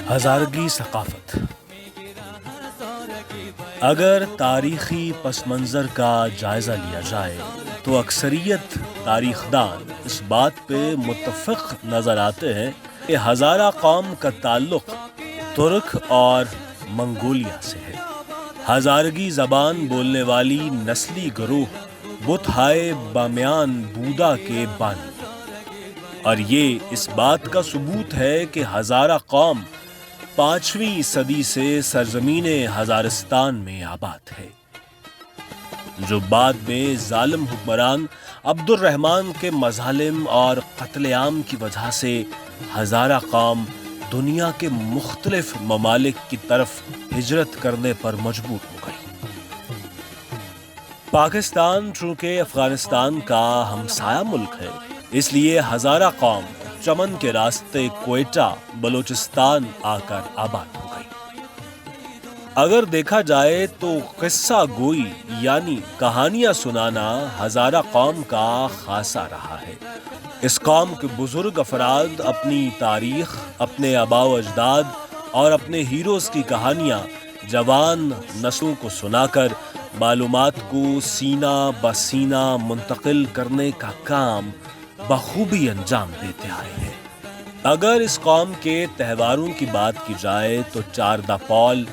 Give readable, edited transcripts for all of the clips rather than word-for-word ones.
ہزارگی ثقافت. اگر تاریخی پس منظر کا جائزہ لیا جائے تو اکثریت تاریخ دان اس بات پہ متفق نظر آتے ہیں کہ ہزارہ قوم کا تعلق ترک اور منگولیا سے ہے. ہزارگی زبان بولنے والی نسلی گروہ بت ہائے بامیان بودا کے بانی، اور یہ اس بات کا ثبوت ہے کہ ہزارہ قوم 5ویں صدی سے سرزمین ہزارستان میں آباد ہے، جو بعد میں ظالم حکمران عبد الرحمن کے مظالم اور قتل عام کی وجہ سے ہزارہ قوم دنیا کے مختلف ممالک کی طرف ہجرت کرنے پر مجبور ہو گئی. پاکستان چونکہ افغانستان کا ہمسایہ ملک ہے، اس لیے ہزارہ قوم چمن کے راستے کوئٹہ بلوچستان آ کر آباد ہو گئی. اگر دیکھا جائے تو قصہ گوئی یعنی کہانیاں سنانا ہزارہ قوم کا خاصہ رہا ہے. اس قوم کے بزرگ افراد اپنی تاریخ، اپنے آباء و اجداد اور اپنے ہیروز کی کہانیاں جوان نسلوں کو سنا کر معلومات کو سینہ بسینہ منتقل کرنے کا کام بخوبی انجام دیتے آئے ہیں. اگر اس قوم کے تہواروں کی بات کی جائے تو چاردہ پول،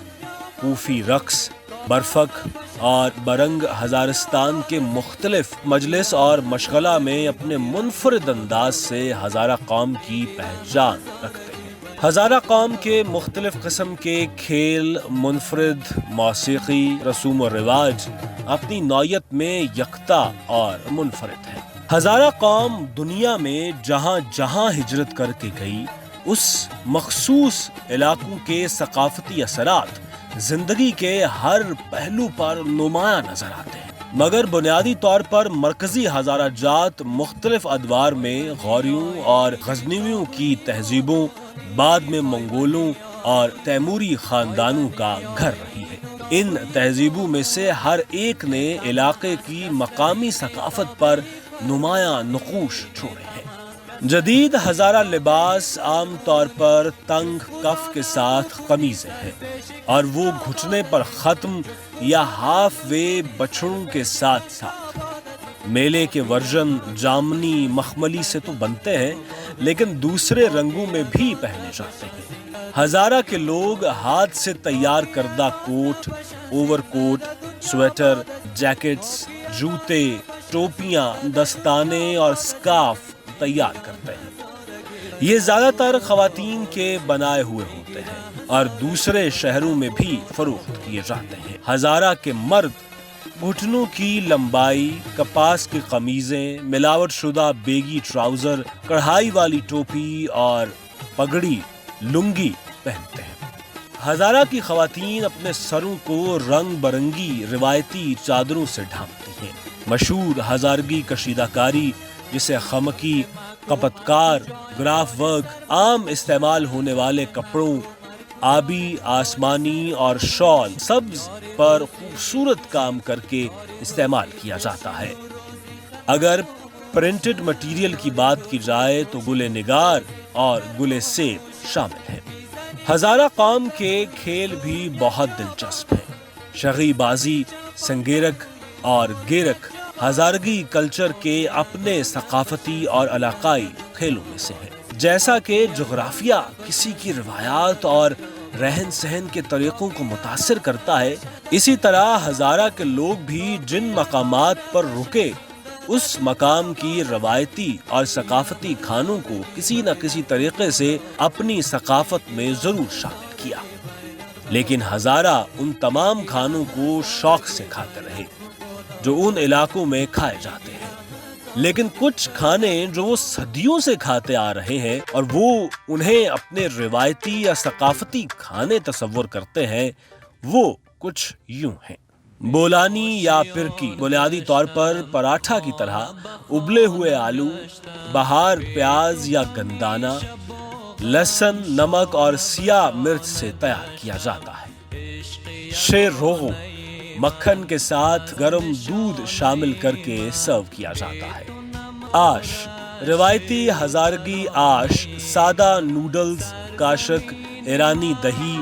کوفی رقص، برفک اور برنگ ہزارستان کے مختلف مجلس اور مشغلہ میں اپنے منفرد انداز سے ہزارہ قوم کی پہچان رکھتے ہیں. ہزارہ قوم کے مختلف قسم کے کھیل، منفرد موسیقی، رسوم و رواج اپنی نوعیت میں یکتا اور منفرد ہیں. ہزارہ قوم دنیا میں جہاں جہاں ہجرت کر کے گئی، اس مخصوص علاقوں کے ثقافتی اثرات زندگی کے ہر پہلو پر نمایاں نظر آتے ہیں، مگر بنیادی طور پر مرکزی ہزارہ جات مختلف ادوار میں غوریوں اور غزنویوں کی تہذیبوں، بعد میں منگولوں اور تیموری خاندانوں کا گھر رہی ہے. ان تہذیبوں میں سے ہر ایک نے علاقے کی مقامی ثقافت پر نمایاں نقوش چھوڑے ہیں. جدید ہزارہ لباس عام طور پر تنگ کف کے ساتھ قمیضیں ہیں، اور وہ گھٹنے پر ختم یا ہاف وے بچھڑوں کے ساتھ ساتھ. میلے کے ورژن جامنی مخملی سے تو بنتے ہیں لیکن دوسرے رنگوں میں بھی پہنے جاتے ہیں. ہزارہ کے لوگ ہاتھ سے تیار کردہ کوٹ، اوور کوٹ، سویٹر، جیکٹس، جوتے، ٹوپیاں، دستانے اور سکارف تیار کرتے ہیں. یہ زیادہ تر خواتین کے بنائے ہوئے ہوتے ہیں اور دوسرے شہروں میں بھی فروخت کیے جاتے ہیں. ہزارہ کے مرد گھٹنوں کی لمبائی، کپاس کی قمیضیں، ملاوٹ شدہ بیگی ٹراؤزر، کڑھائی والی ٹوپی اور پگڑی لنگی پہنتے ہیں. ہزارہ کی خواتین اپنے سروں کو رنگ برنگی روایتی چادروں سے ڈھانپتی ہیں. مشہور ہزارگی کشیدہ کاری جسے خمکی، کپتکار، گراف ورک، عام استعمال ہونے والے کپڑوں، آبی، آسمانی اور شال سبز پر خوبصورت کام کر کے استعمال کیا جاتا ہے. اگر پرنٹڈ مٹیریل کی بات کی جائے تو گل نگار اور گل سیب شامل ہیں. ہزارہ قوم کے کھیل بھی بہت دلچسپ ہیں. شغی بازی، سنگیرک اور گیرک ہزارگی کلچر کے اپنے ثقافتی اور علاقائی کھیلوں میں سے ہیں. جیسا کہ جغرافیہ کسی کی روایات اور رہن سہن کے طریقوں کو متاثر کرتا ہے، اسی طرح ہزارہ کے لوگ بھی جن مقامات پر رکے اس مقام کی روایتی اور ثقافتی کھانوں کو کسی نہ کسی طریقے سے اپنی ثقافت میں ضرور شامل کیا. لیکن ہزارہ ان تمام کھانوں کو شوق سے کھاتے رہے جو ان علاقوں میں کھائے جاتے ہیں. لیکن کچھ کھانے جو وہ صدیوں سے کھاتے آ رہے ہیں اور وہ انہیں اپنے روایتی یا ثقافتی کھانے تصور کرتے ہیں، وہ کچھ یوں ہیں. بولانی یا پرکی بنیادی طور پر پراٹھا کی طرح ابلے ہوئے آلو، بہار پیاز یا گندانہ، لہسن، نمک اور سیاہ مرچ سے تیار کیا جاتا ہے. شیر روغو مکھن کے ساتھ گرم دودھ شامل کر کے سرو کیا جاتا ہے. آش، روایتی ہزارگی آش سادہ نوڈلز، کاشک، ایرانی دہی،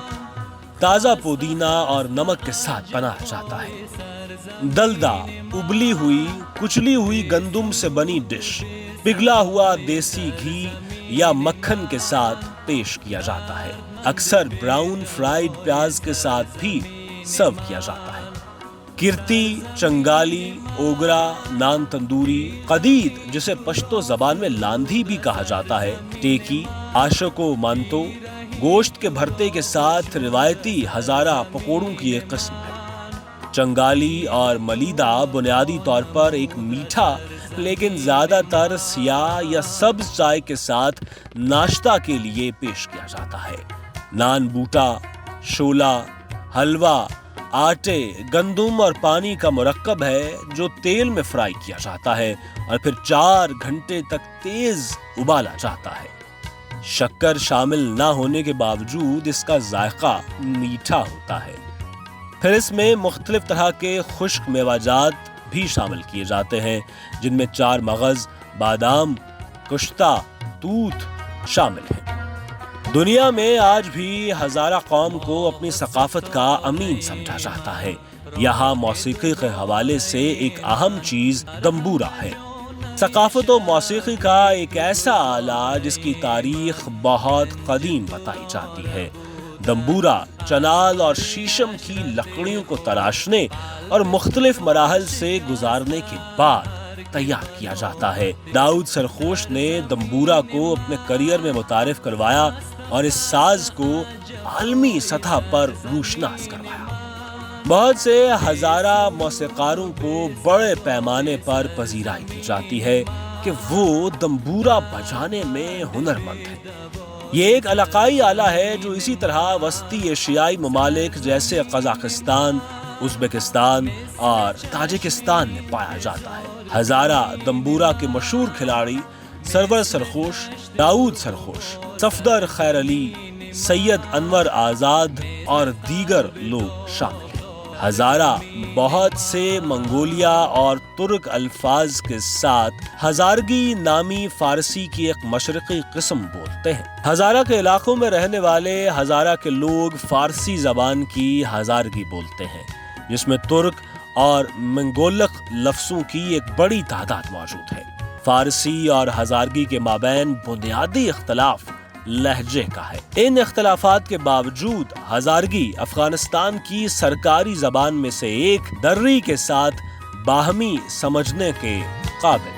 تازہ پودینہ اور نمک کے ساتھ بنایا جاتا ہے۔ دلدا، ابلی ہوئی کچلی ہوئی گندم سے بنی ڈش، پگھلا ہوا دیسی گھی یا مکھن کے ساتھ پیش کیا جاتا ہے۔ اکثر براؤن فرائیڈ پیاز کے ساتھ بھی سرو کیا جاتا ہے۔ کرتی، چنگالی، اوگرا، نان تندوری، قدید جسے پشتو زبان میں لاندھی بھی کہا جاتا ہے، ٹیکی، آشکو مانتو، گوشت کے بھرتے کے ساتھ روایتی ہزارہ پکوڑوں کی ایک قسم ہے۔ چنگالی اور ملیدہ بنیادی طور پر ایک میٹھا لیکن زیادہ تر سیاہ یا سبز چائے کے ساتھ ناشتہ کے لیے پیش کیا جاتا ہے۔ نان بوٹا، شولا، حلوہ آٹے، گندم اور پانی کا مرکب ہے جو تیل میں فرائی کیا جاتا ہے اور پھر 4 گھنٹے تک تیز ابالا جاتا ہے۔ شکر شامل نہ ہونے کے باوجود اس کا ذائقہ میٹھا ہوتا ہے۔ پھر اس میں مختلف طرح کے خشک میوہ جات بھی شامل کیے جاتے ہیں جن میں 4 مغز، بادام، کشتا، توت شامل ہیں۔ دنیا میں آج بھی ہزارہ قوم کو اپنی ثقافت کا امین سمجھا جاتا ہے۔ یہاں موسیقی کے حوالے سے ایک اہم چیز دمبورا ہے۔ ثقافت و موسیقی کا ایک ایسا آلہ جس کی تاریخ بہت قدیم بتائی جاتی ہے۔ دمبورا چنال اور شیشم کی لکڑیوں کو تراشنے اور مختلف مراحل سے گزارنے کے بعد تیار کیا جاتا ہے۔ داؤد سرخوش نے دمبورا کو اپنے کریئر میں متعارف کروایا اور اس ساز کو عالمی سطح پر روشناس کروایا۔ بہت سے ہزارہ موسیقاروں کو بڑے پیمانے پر پذیرائی دی جاتی ہے کہ وہ دمبورا بجانے میں ہنرمند ہیں۔ یہ ایک علاقائی آلہ ہے جو اسی طرح وسطی ایشیائی ممالک جیسے قزاقستان، ازبکستان اور تاجکستان میں پایا جاتا ہے۔ ہزارہ دمبورا کے مشہور کھلاڑی سرور سرخوش، داؤد سرخوش، صفدر خیر علی، سید انور آزاد اور دیگر لوگ شامل ہیں۔ ہزارہ بہت سے منگولیا اور ترک الفاظ کے ساتھ ہزارگی نامی فارسی کی ایک مشرقی قسم بولتے ہیں۔ ہزارہ کے علاقوں میں رہنے والے ہزارہ کے لوگ فارسی زبان کی ہزارگی بولتے ہیں جس میں ترک اور منگولک لفظوں کی ایک بڑی تعداد موجود ہے۔ فارسی اور ہزارگی کے مابین بنیادی اختلاف لہجے کا ہے۔ ان اختلافات کے باوجود ہزارگی افغانستان کی سرکاری زبان میں سے ایک، دری کے ساتھ باہمی سمجھنے کے قابل